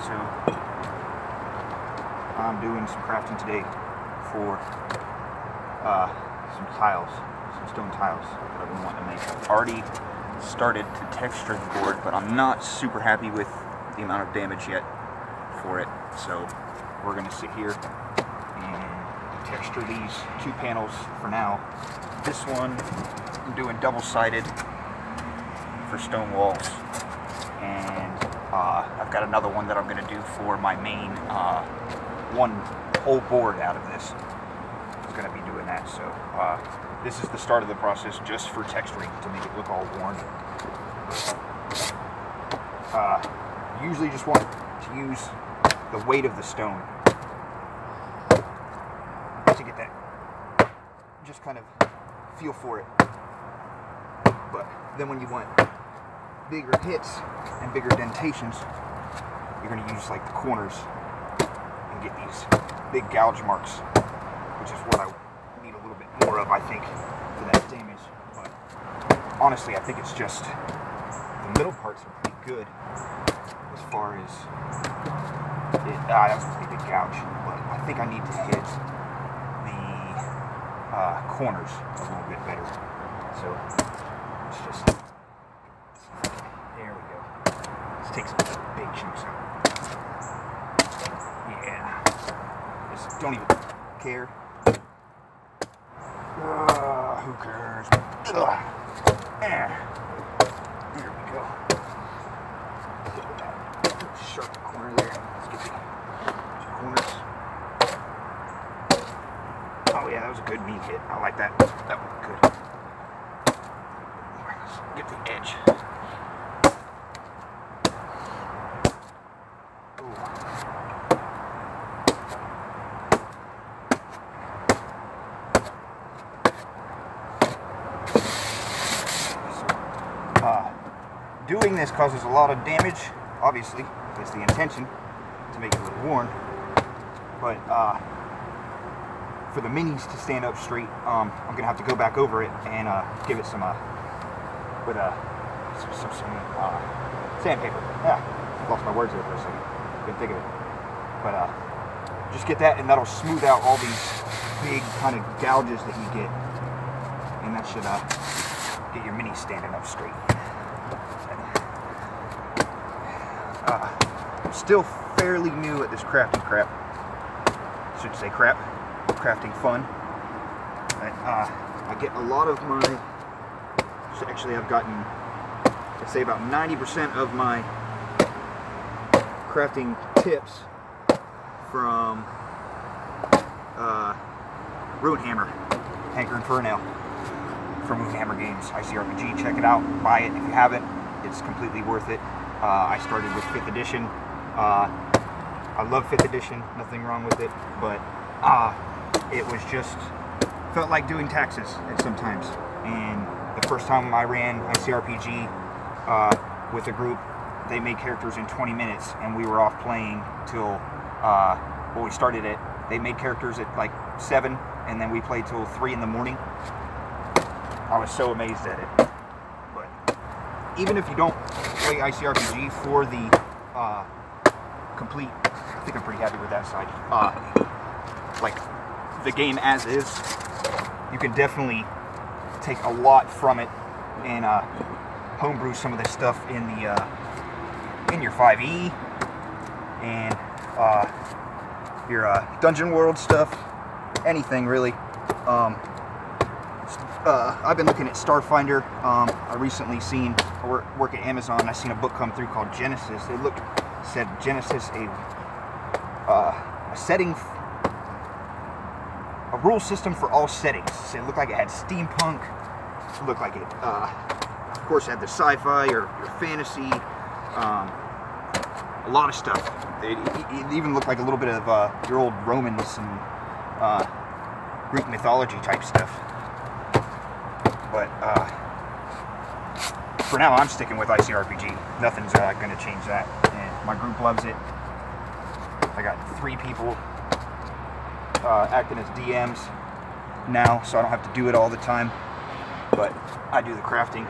So I'm doing some crafting today for some tiles, some stone tiles that I've been wanting to make. I've already started to texture the board, but I'm not super happy with the amount of damage yet for it. So we're going to sit here and texture these two panels for now. This one I'm doing double-sided for stone walls, and I've got another one that I'm going to do for my main one whole board out of this. I'm going to be doing that. So this is the start of the process just for texturing to make it look all worn. Usually just want to use the weight of the stone to get that, just kind of feel for it. But then when you want bigger hits and bigger dentations, you're going to use like the corners and get these big gouge marks, which is what I need a little bit more of, I think, for that damage. But honestly, I think it's just the middle parts are pretty good as far as it. That was a pretty big gouge, but I think I need to hit the corners a little bit better. So it's just, there we go. Let's take some big chunks out. Yeah. Just don't even care. Who cares? There we go. Get that sharp corner there. Let's get the corners. Oh yeah, that was a good meat hit. I like that. That was good. Let's get the edge. Doing this causes a lot of damage, obviously. That's the intention, to make it look worn. But for the minis to stand up straight, I'm gonna have to go back over it and give it some with some sandpaper. Yeah, lost my words there for a second. Couldn't think of it. But just get that, and that'll smooth out all these big kind of gouges that you get, and that should get your minis standing up straight. I'm still fairly new at this crafting crap. Should say crap. Crafting fun. But, I get a lot of my. Actually, I've gotten, I'd say, about 90% of my crafting tips from Runehammer, Hanker and Furnail from Runehammer Games, ICRPG. Check it out. Buy it if you haven't. It's completely worth it. I started with 5th edition. I love 5th edition, nothing wrong with it, but it was just, felt like doing taxes at sometimes. And the first time I ran ICRPG with a group, they made characters in 20 minutes, and we were off playing till, well, we started it. They made characters at like 7, and then we played till 3 in the morning. I was so amazed at it. But even if you don't play ICRPG for the complete, I think I'm pretty happy with that side. Like the game as is, you can definitely take a lot from it and homebrew some of this stuff in the in your 5e and your Dungeon World stuff, anything really. I've been looking at Starfinder. I recently seen, I work at Amazon, I seen a book come through called Genesis. It said Genesis, a setting, a rule system for all settings. So it looked like it had steampunk, it looked like it, of course, had the sci-fi or fantasy, a lot of stuff. It even looked like a little bit of your old Romans and Greek mythology type stuff. But for now, I'm sticking with ICRPG. Nothing's going to change that. And my group loves it. I got 3 people acting as DMs now, so I don't have to do it all the time. But I do the crafting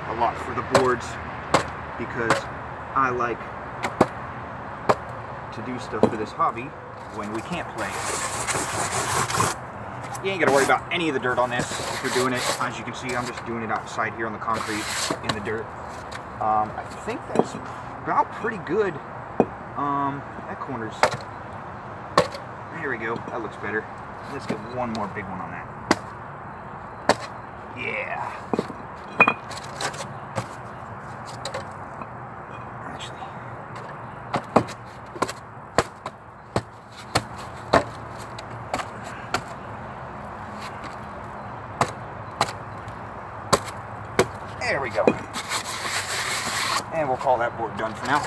a lot for the boards because I like to do stuff for this hobby when we can't play. You ain't gotta worry about any of the dirt on this if you're doing it. As you can see, I'm just doing it outside here on the concrete in the dirt. I think that's about pretty good. That corner's, there we go, that looks better. Let's get one more big one on that. Yeah. Actually, there we go. And we'll call that board done for now.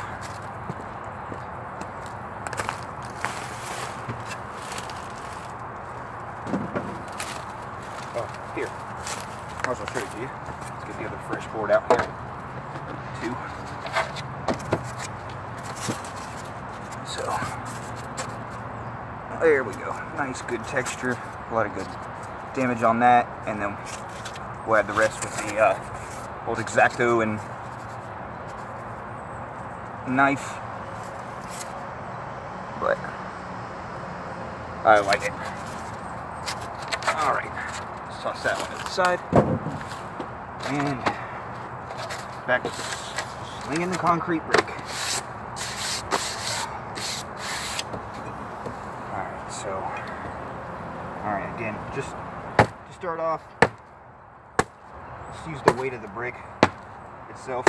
Oh, here. Might as well show it to you. Let's get the other fresh board out here. 2. So, there we go. Nice, good texture. A lot of good damage on that. And then we'll add the rest with the old X-Acto and knife. But I like it. Alright. Let's toss that one to the side. And back to slinging the concrete brick. Alright, so, alright, again, just to start off, just use the weight of the brick itself,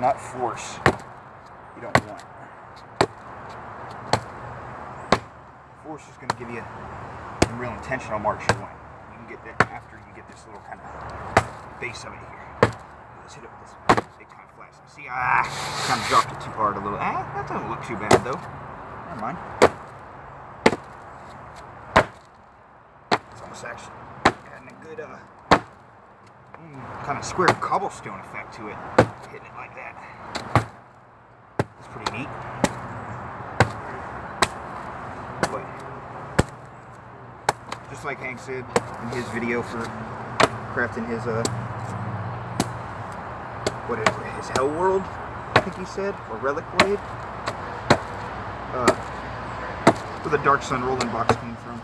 not force. You don't want. Force is going to give you some real intentional marks you want. You can get that after you get this little kind of base of it here. Let's hit it with this big kind of flat. See, kind of dropped it too hard a little. That doesn't look too bad though. Never mind. It's almost actually got a good kind of square cobblestone effect to it. Hitting it like that. It's pretty neat. But just like Hank said in his video for crafting his what is it, his Hell World, I think he said, or Relic Blade, where the Dark Sun rolling box came from.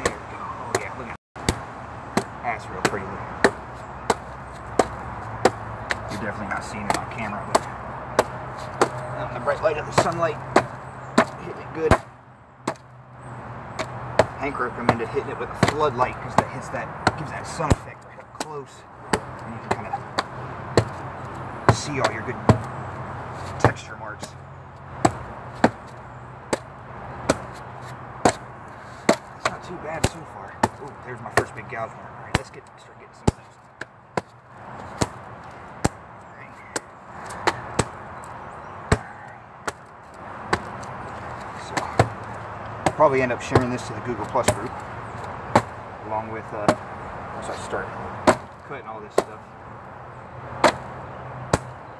There we go. Oh yeah, look at that. That's real pretty. You're definitely not seeing it on camera, but on the bright light of the sunlight, hitting it good. Hank recommended hitting it with a floodlight because that hits that, gives that sun effect right up close, and you can kind of see all your good texture marks. It's not too bad so far. Oh, there's my first big gouge mark. All right, let's start getting some of those. Probably end up sharing this to the Google Plus group, along with once I start cutting all this stuff.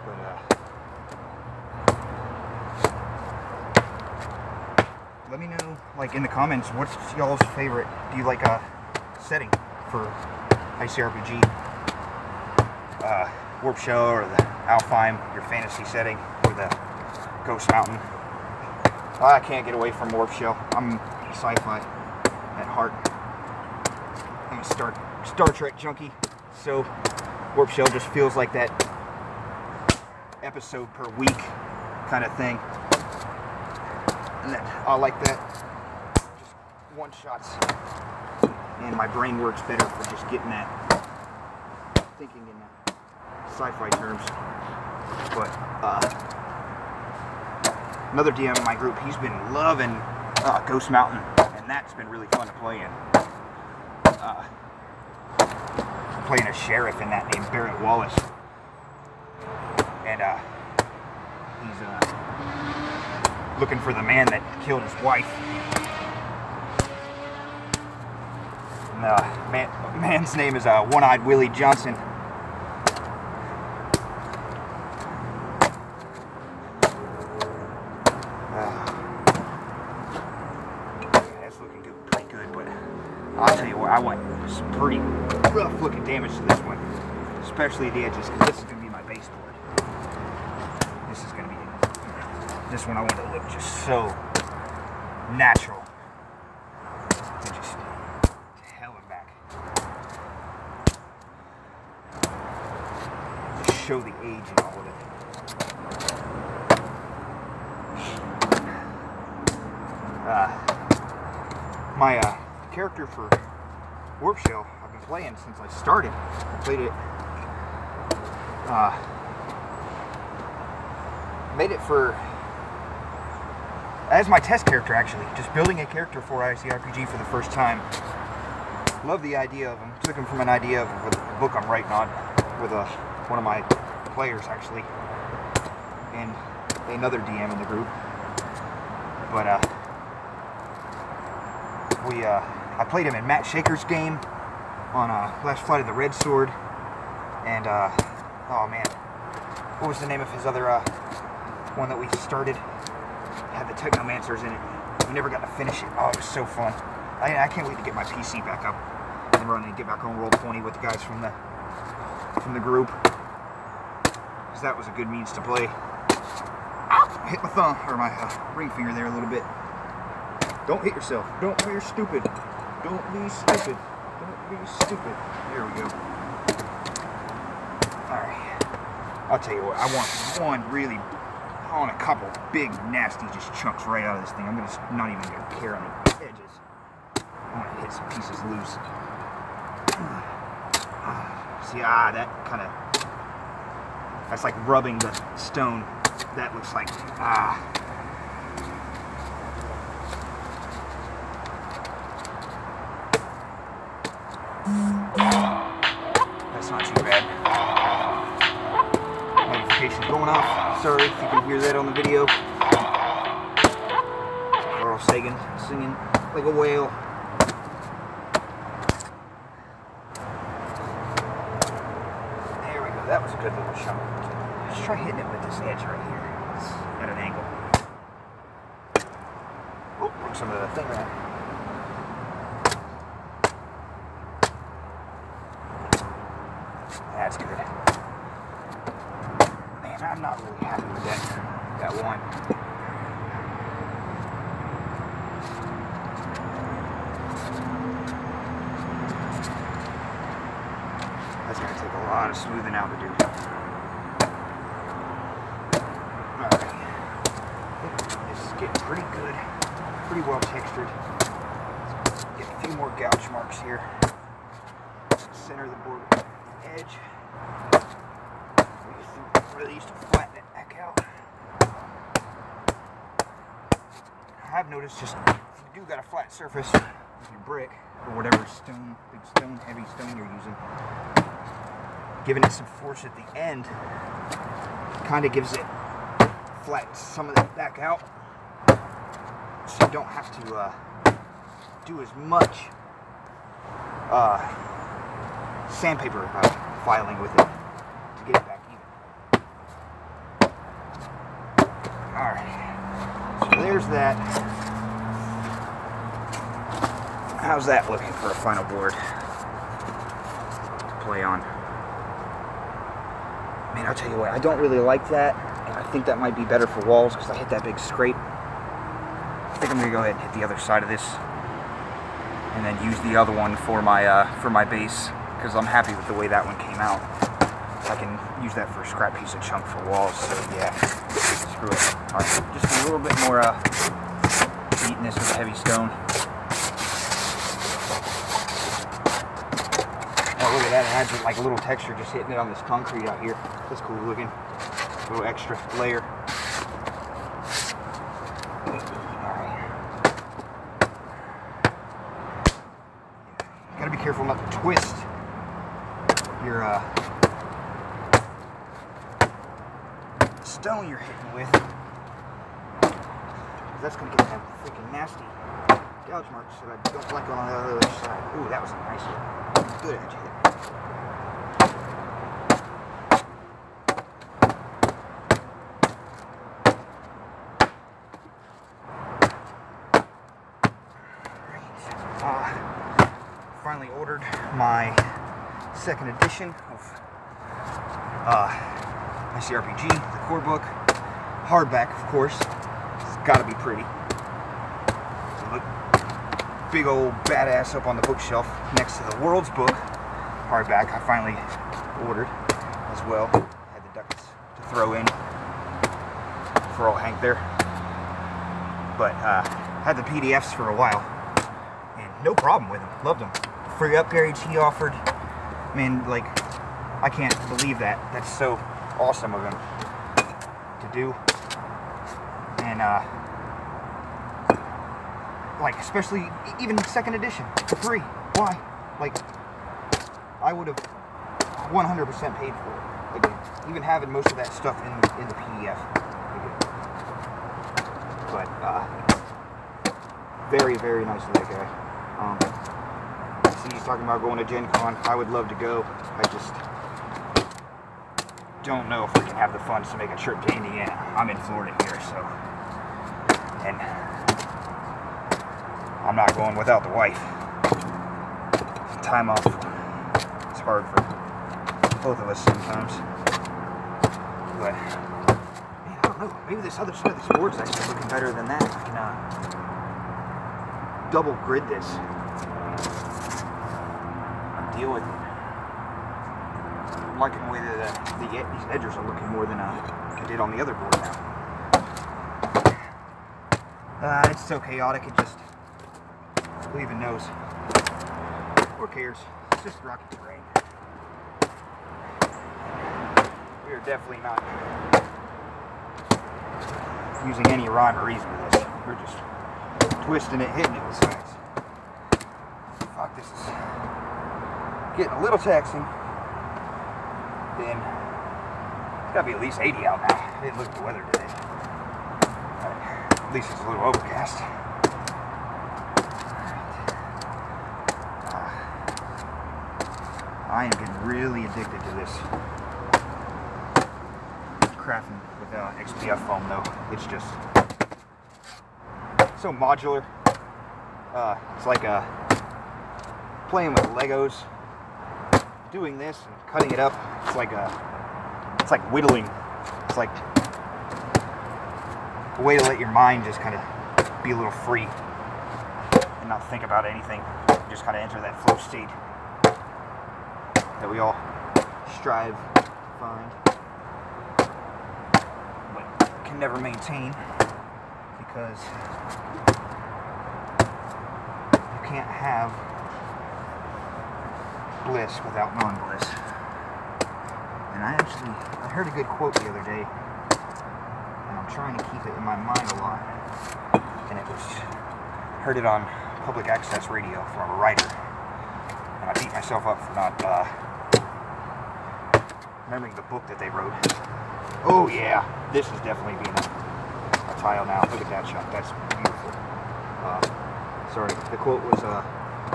But let me know, like in the comments, what's y'all's favorite? Do you like a setting for ICRPG? Warp Shell or the Alfheim, your fantasy setting, or the Ghost Mountain? I can't get away from Warp Shell. I'm sci-fi at heart. I'm a Star Trek junkie, so Warp Shell just feels like that episode per week kind of thing. And that, I like that. Just one shots, and my brain works better for just getting that thinking in that sci-fi terms. But another DM in my group, he's been loving Ghost Mountain, and that's been really fun to play in. Playing a sheriff in that named Barrett Wallace, and he's looking for the man that killed his wife. And the man's name is One-Eyed Willie Johnson. That's looking good. I'll tell you what, I went some pretty rough looking damage to this one, especially the edges, because this is going to be my baseboard. This is going to be, this one I want to look just so natural. And just to hell and back. Just show the age and all of it. My character for Warp Shell, I've been playing since I started. I played it, made it for, as my test character actually, just building a character for ICRPG for the first time. Love the idea of him, took him from an idea of a book I'm writing on with one of my players actually, and another DM in the group. But I played him in Matt Shaker's game on Last Flight of the Red Sword, and oh man, what was the name of his other one that we started? Had the Technomancers in it. We never got to finish it. Oh, it was so fun. I can't wait to get my PC back up and run and get back on Roll20 with the guys from the group, because that was a good means to play. Ow! I hit my thumb or my ring finger there a little bit. Don't hit yourself. Don't be stupid. Don't be stupid. Don't be stupid. There we go. Alright. I'll tell you what, I want a couple big, nasty just chunks right out of this thing. I'm just not even going to care on the edges. I want to hit some pieces loose. See, that's like rubbing the stone. That looks like, that's not too bad. Notifications going off. Sorry if you can hear that on the video. Carl Sagan singing like a whale. There we go. That was a good little shot. Let's try hitting it with this edge right here. It's at an angle. Oh, broke some of the thing around. That's good. Man, I'm not really happy with that one. That's going to take a lot of smoothing out to do. Alright. This is getting pretty good. Pretty well textured. Let's get a few more gouge marks here. Center of the board edge. Really used to flatten it back out. I've noticed just if you do got a flat surface with your brick or whatever stone, big stone, heavy stone you're using, giving it some force at the end kind of gives it flattens some of that back out, so you don't have to do as much sandpaper filing with it to get it back even. Alright, so there's that. How's that looking for a final board to play on? Man, I'll tell you what, I don't really like that, and I think that might be better for walls because I hit that big scrape. I think I'm going to go ahead and hit the other side of this and then use the other one for my base, because I'm happy with the way that one came out. I can use that for a scrap piece of chunk for walls, so yeah, screw it. Alright, just a little bit more beating this with a heavy stone. Oh, look at that, it adds like a little texture just hitting it on this concrete out here. That's cool looking. A little extra layer. Gotta be careful not to twist your stone you're hitting with, because that's gonna get them freaking nasty gouge marks that I don't like on the other side. Ooh, that was a nice one. Good edge hit. finally ordered my second edition of ICRPG, the core book. Hardback, of course. It's gotta be pretty. So look, big old badass up on the bookshelf next to the World's Book. Hardback, I finally ordered as well. Had the ducats to throw in for old Hank there. But had the PDFs for a while. And no problem with them. Loved them. Free upgrades he offered. Man, like, I can't believe that. That's so awesome of him to do. And like, especially even second edition for free. Why? Like, I would have 100% paid for it. Again, even having most of that stuff in the PDF. But very, very nice of that guy. See, he's talking about going to Gen Con. I would love to go. I just don't know if we can have the funds to make a trip to Indiana. I'm in Florida here, so, and I'm not going without the wife. Time off, it's hard for both of us sometimes. But man, I don't know. Maybe this other side of this board's actually looking better than that. I can double grid this. Deal with it. I'm liking the way that these edges are looking more than I did on the other board now. It's so chaotic, it just, who even knows? Or cares? It's just rocky terrain. We are definitely not using any rhyme or reason with this. We're just twisting it, hitting it with sides. Fuck, this is getting a little taxing. Then it's gotta be at least 80 out now. I didn't look at the weather today. At least it's a little overcast. I am getting really addicted to this crafting with XPF foam though. It's just so modular. It's like playing with Legos. Doing this and cutting it up, it's like whittling. It's like a way to let your mind just kind of be a little free and not think about anything. Just kind of enter that flow state that we all strive to find, but can never maintain because you can't have bliss without non-bliss. And I heard a good quote the other day, and I'm trying to keep it in my mind a lot. And heard it on public access radio from a writer, and I beat myself up for not remembering the book that they wrote. Oh yeah, this is definitely being a tile now. Look at that shot. That's beautiful. Sorry, the quote was,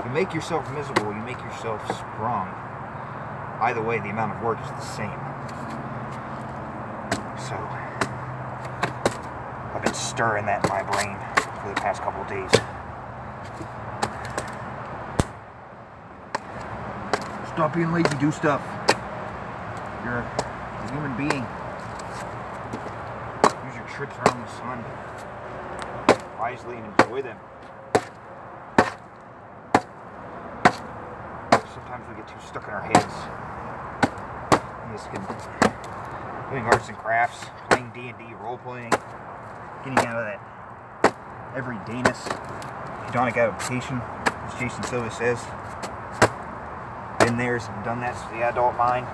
you make yourself miserable, you make yourself strong. Either way, the amount of work is the same. So, I've been stirring that in my brain for the past couple of days. Stop being lazy, do stuff. You're a human being. Use your trips around the sun wisely and enjoy them. Sometimes we get too stuck in our heads. Doing arts and crafts, playing D&D, role-playing, getting out of that everydayness, hedonic adaptation, as Jason Silva says. Been there and done that to the adult mind.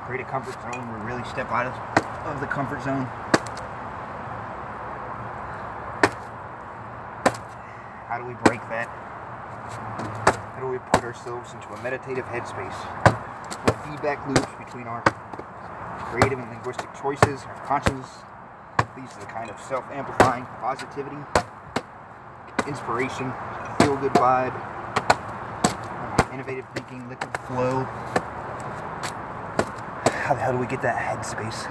Create a comfort zone where we really step out of the comfort zone. How do we break that? How do we put ourselves into a meditative headspace with feedback loops between our creative and linguistic choices, our consciousness leads to the kind of self-amplifying positivity, inspiration, feel-good vibe, innovative thinking, liquid flow. How the hell do we get that headspace?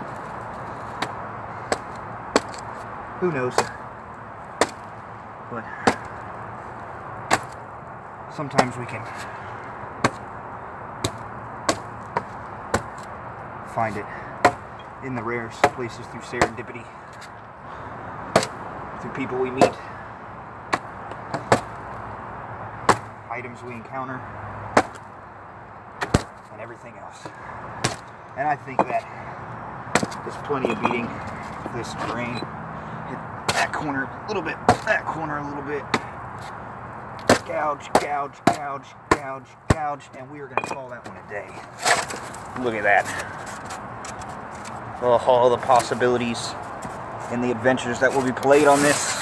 Who knows? But sometimes we can find it in the rarest places through serendipity, through people we meet, items we encounter, and everything else. And I think that there's plenty of beating this terrain. Hit that corner a little bit, that corner a little bit. Gouge, gouge, gouge, gouge, gouge, and we are going to call that one a day. Look at that. Oh, all the possibilities and the adventures that will be played on this.